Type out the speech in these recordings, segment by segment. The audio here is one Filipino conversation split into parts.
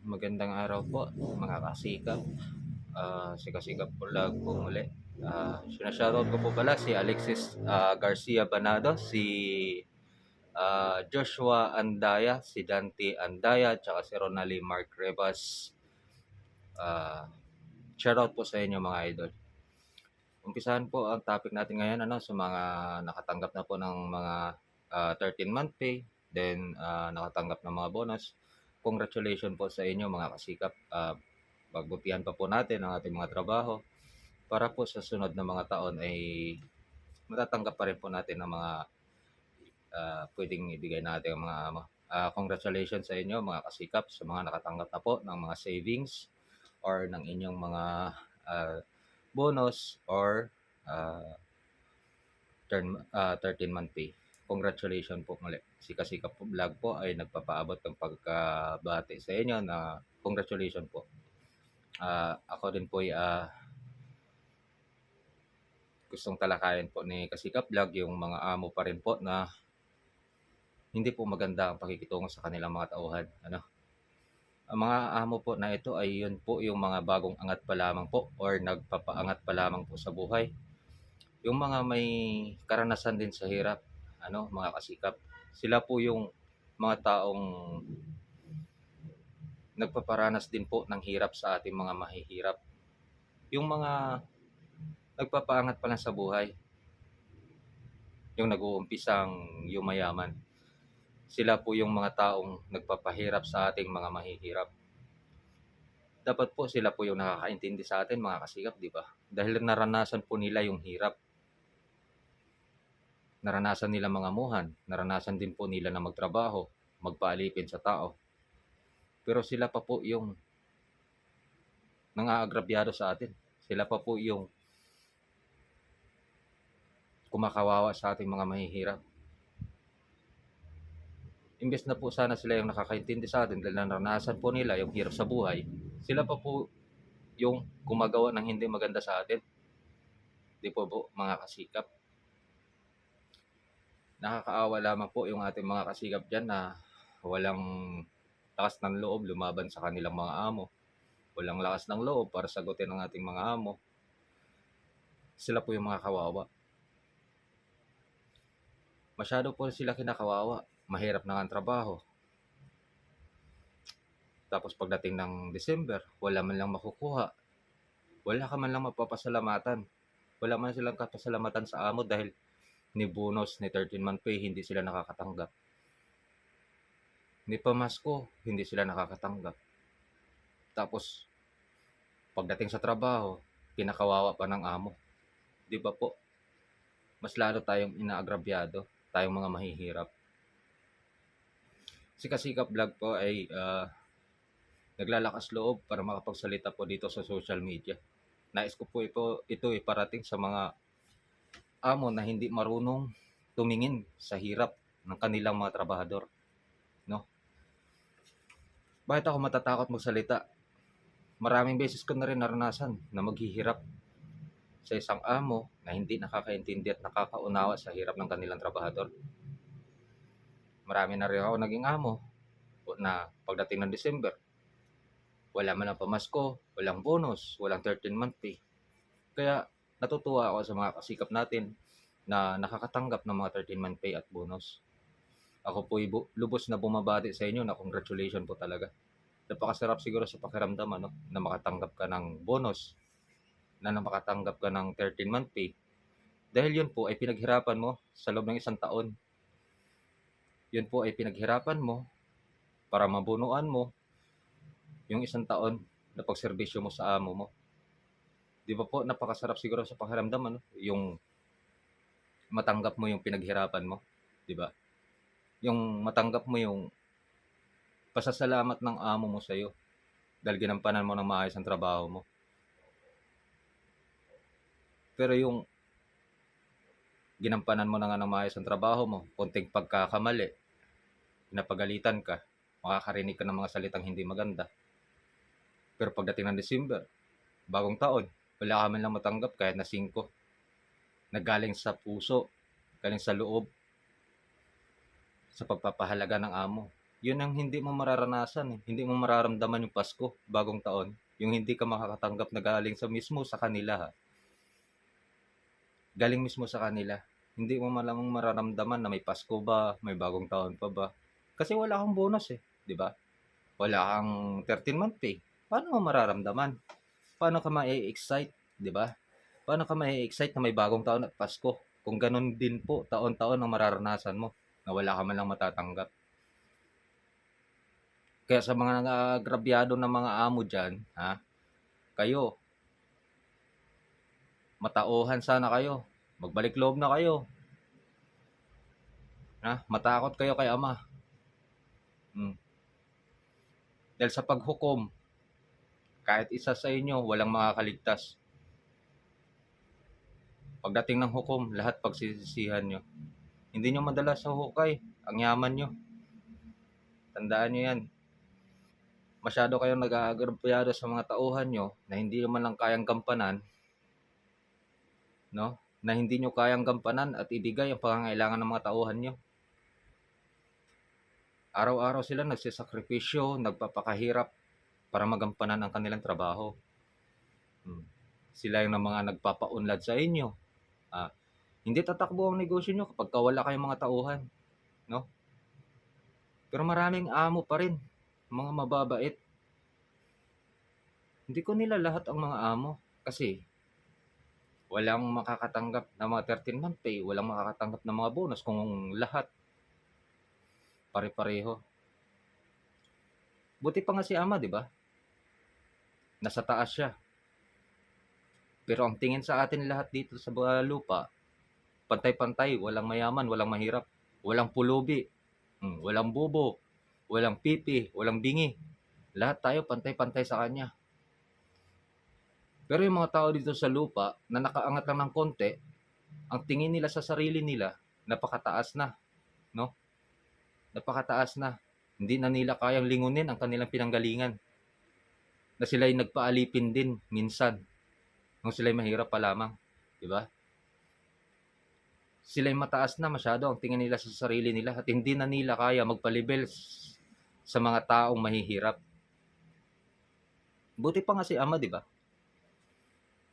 Magandang araw po mga kasikap. Si Kasikap Vlog po muli. Sinashoutout ko po pala si Alexis Garcia Banado, si Joshua Andaya, si Dante Andaya, tsaka si Ronald Mark Revas. Shoutout po sa inyo mga idol. Umpisahan po ang topic natin ngayon sa mga nakatanggap na po ng mga 13-month pay, then nakatanggap ng mga bonus. Congratulations po sa inyo mga kasikap. Pagbutihan pa po natin ang ating mga trabaho para po sa sunod na mga taon ay matatanggap pa rin po natin ang mga pwedeng ibigay natin ang mga congratulations sa inyo mga kasikap sa mga nakatanggap na po ng mga savings or ng inyong mga bonus or 13-month pay. Congratulations po muli. Si Kasikap po Vlog po ay nagpapaabot ng pagkabati sa inyo na congratulations po. Ako din po ay gustong talakayin po ni Kasikap Vlog yung mga amo pa rin po na hindi po maganda ang pakikitungo sa kanilang mga tauhan. Ang mga amo po na ito ay yun po yung mga bagong angat pa lamang po or nagpapaangat pa lamang po sa buhay. Yung mga may karanasan din sa hirap, mga kasikap. Sila po yung mga taong nagpaparanas din po ng hirap sa ating mga mahihirap. Yung mga nagpapaangat pa lang sa buhay, yung nag-uumpisang yumayaman, sila po yung mga taong nagpapahirap sa ating mga mahihirap. Dapat po sila po yung nakakaintindi sa atin mga kasikap, di ba? Dahil naranasan po nila yung hirap. Naranasan nila mga amuhan, naranasan din po nila na magtrabaho, magpaalipin sa tao. Pero sila pa po yung nang-aagrabyado sa atin. Sila pa po yung kumakawawa sa ating mga mahihirap. Imbes na po sana sila yung nakakaintindi sa atin dahil naranasan po nila yung hirap sa buhay, sila pa po yung gumagawa ng hindi maganda sa atin. Di po mga kasikap? Nakakaawa lamang po yung ating mga kasikap dyan na walang lakas ng loob lumaban sa kanilang mga amo. Walang lakas ng loob para sagutin ang ating mga amo. Sila po yung mga kawawa. Masyado po sila kinakawawa. Mahirap na ang trabaho. Tapos pagdating ng December, wala man lang makukuha. Wala ka man lang mapapasalamatan. Wala man silang kapasalamatan sa amo dahil ni bonus, ni 13-month pay, hindi sila nakakatanggap. Ni pamasko, hindi sila nakakatanggap. Tapos, pagdating sa trabaho, kinakawawa pa ng amo. Di ba po? Mas lalo tayong inaagrabyado, tayong mga mahihirap. Si Kasikap Vlog po ay naglalakas loob para makapagsalita po dito sa social media. Nais ko po ito iparating sa mga amo na hindi marunong tumingin sa hirap ng kanilang mga trabahador. Bakit ako matatakot magsalita? Maraming beses ko na rin naranasan na maghihirap sa isang amo na hindi nakakaintindi at nakakaunawa sa hirap ng kanilang trabahador. Marami na rin ako naging amo na pagdating ng December, wala man ang pamasko, walang bonus, walang 13-month pay. Kaya natutuwa ako sa mga kasikap natin na nakakatanggap ng mga 13-month pay at bonus. Ako po lubos na bumabati sa inyo na congratulations po talaga. Napakasarap siguro sa pakiramdam na makatanggap ka ng bonus, na makatanggap ka ng 13-month pay. Dahil yun po ay pinaghirapan mo sa loob ng isang taon. Yun po ay pinaghirapan mo para mabunuan mo yung isang taon na pagserbisyo mo sa amo mo. Di ba po, napakasarap siguro sa pakiramdam yung matanggap mo yung pinaghirapan mo, di ba? Yung matanggap mo yung pasasalamat ng amo mo sa iyo dahil ginampanan mo ng maayos ang trabaho mo. Pero yung ginampanan mo na nga ng maayos ang trabaho mo, konting pagkakamali, pinapagalitan ka, makakarinig ka ng mga salitang hindi maganda. Pero pagdating ng December, bagong taon, wala ka man lang matanggap kahit na 5. Nagaling sa puso, galing sa loob, sa pagpapahalaga ng amo. Yun ang hindi mo mararanasan, eh, hindi mo mararamdaman yung Pasko, Bagong Taon, yung hindi ka makakatanggap na galing sa mismo sa kanila, ha, galing mismo sa kanila. Hindi mo malamang mararamdaman na may Pasko ba, may Bagong Taon pa ba, kasi wala kang bonus, eh, 'di ba? Wala kang 13-month pay. Paano mo mararamdaman? Paano ka ma-e-excite, 'di ba? Paano ka ma-e-excite na may Bagong Taon at Pasko kung gano'n din po taon-taon ang mararanasan mo na wala ka man lang matatanggap? Kaya sa mga nang-aagrabyado na mga amo diyan, ha, kayo, matauhan sana kayo, magbalik loob na kayo, ha, matakot kayo kay Ama, hmm. Dahil sa paghukom, kahit isa sa inyo walang makakaligtas. Pagdating ng hukom, lahat pagsisisihan niyo. Hindi niyo madala sa hukay ang yaman niyo. Tandaan niyo 'yan. Masyado kayong nag-aagrabyado sa mga tauhan niyo na hindi naman lang kayang gampanan, 'no? Na hindi niyo kayang gampanan at ibigay ang pangangailangan ng mga tauhan niyo. Araw-araw sila nagsasakripisyo, nagpapakahirap para magampanan ang kanilang trabaho. Sila yung mga nagpapaunlad sa inyo. Ah, hindi tatakbo ang negosyo niyo kapagka wala kayong mga tauhan, 'no? Pero maraming amo pa rin, mga mababait. Hindi ko nilalahat ang mga amo kasi walang makakatanggap ng mga 13-month pay, walang makakatanggap ng mga bonus kung lahat pare-pareho. Buti pa nga si Ama, 'di ba? Nasa taas siya. Pero ang tingin sa atin lahat dito sa lupa, pantay-pantay, walang mayaman, walang mahirap, walang pulubi, walang bobo, walang pipi, walang bingi. Lahat tayo pantay-pantay sa kanya. Pero yung mga tao dito sa lupa na nakaangat lang ng konti, ang tingin nila sa sarili nila, napakataas na, no? Napakataas na. Hindi na nila kayang lingunin ang kanilang pinanggalingan. Na sila'y nagpaalipin din minsan nung sila'y mahirap pa lamang, 'di ba? Sila'y mataas na masyado ang tingin nila sa sarili nila at hindi na nila kaya magpalibel sa mga taong mahihirap. Buti pa nga si Ama, 'di ba?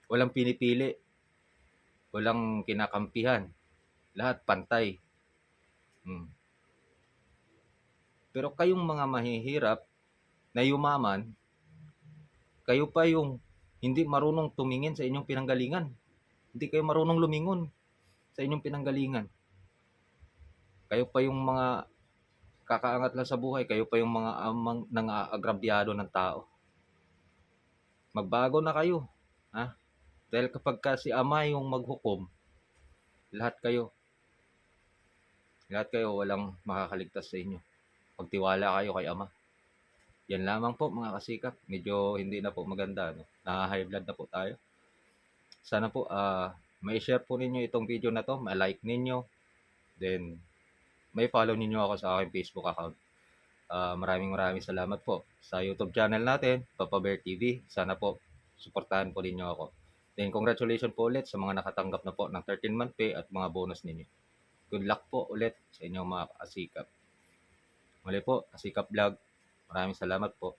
Walang pinipili, walang kinakampihan, lahat pantay. Pero kayong mga mahihirap na yumaman, kayo pa yung hindi marunong tumingin sa inyong pinanggalingan. Hindi kayo marunong lumingon sa inyong pinanggalingan. Kayo pa yung mga kakaangat lang sa buhay, kayo pa yung mga amang nang-aagrabyado ng tao. Magbago na kayo, ha? Dahil kapag si Ama yung maghukom, lahat kayo walang makakaligtas sa inyo. Pagtiwala kayo kay Ama. Yan lamang po mga kasikap. Medyo hindi na po maganda, no? Naha-high blood na po tayo. Sana po may share po ninyo itong video na to, ma-like ninyo, then may follow ninyo ako sa aking Facebook account. Maraming salamat po sa YouTube channel natin, Papa Bear TV. Sana po suportahan po ninyo ako. Then congratulations po ulit sa mga nakatanggap na po ng 13-month pay at mga bonus ninyo. Good luck po ulit sa inyong mga kasikap. Muli po, Kasikap Vlog. Maraming salamat po.